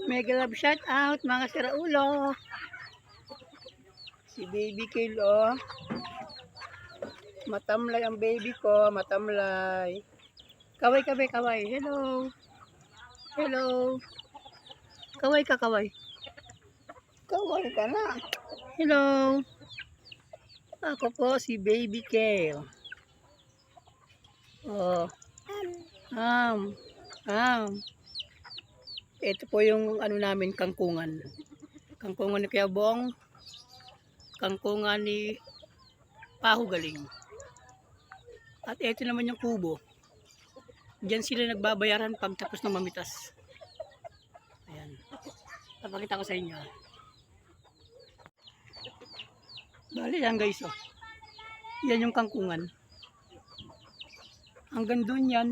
Mega love shout out mga siraulo. Si baby Kale oh. Matamlay ang baby ko, matamlay. Kaway kaway kaway. Hello. Hello. Kaway ka kaway. Kaway ka na. Hello. Ako po si baby Kale. Oh. Um. Ito po yung ano namin kangkungan. Kangkungan ni Kuya Bong. Kangkungan ni Pahugaling. At ito naman yung kubo. Diyan sila nagbabayaran pag tapos ng mamitas. Ayan. Papakita ko sa inyo. Bali yan guys oh. Yan yung kangkungan. Hanggang doon yan.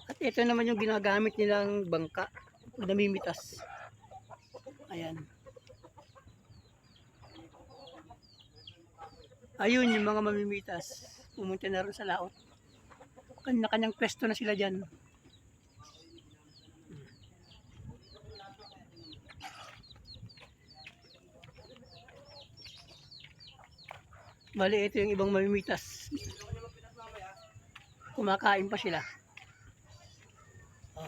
At ito naman yung ginagamit nilang bangka na namimitas. Ayan. Ayun yung mga mamimitas. Pumunta na rin sa laot. Kanya-kanyang pwesto na sila dyan. Bali ito yung ibang mamimitas. Kumakain pa sila. Oh.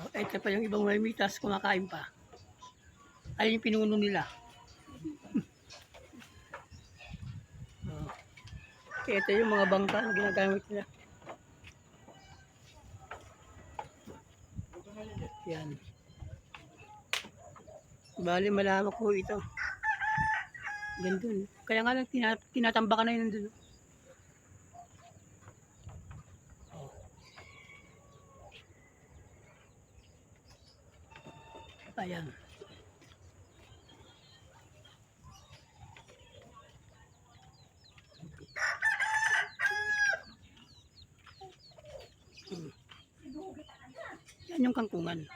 Oh, ito pa yung ibang mamimitas, kumakain pa. Ayun yung pinuno nila. Oh. Ito yung mga bangka na ginagamit nila. Yan. Bali malawak po ito. Gandun. Kaya nga lang tinatambakan na yun nandun. Oh. Ayan. Yan yung kangkungan.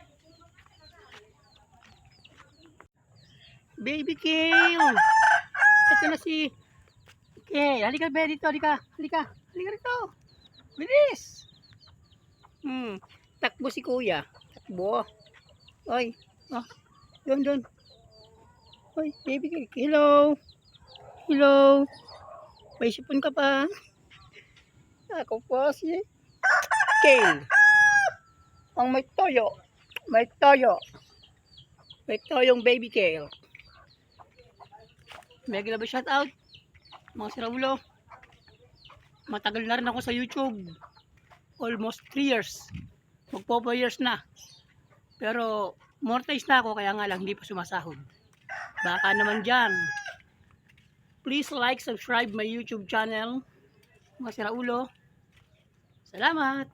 Baby Kale! Ito na si Kale. Halika be dito, halika. Halika. Halika rito. Bilis! Takbo si kuya. Takbo. Oy. Oh. Doon. Oy, baby Kale. Hello. Hello. May sipon ka pa. Ako po si Kale. Ang may toyo. May toyo. May toyong baby Kale. Mega love shout out mga siraulo. Matagal na rin ako sa YouTube. Almost 3 years. Magpo 4 years na. Pero monetize na ako kaya nga lang hindi pa sumasahod. Baka naman dyan. Please like, subscribe my YouTube channel. Mga siraulo. Salamat.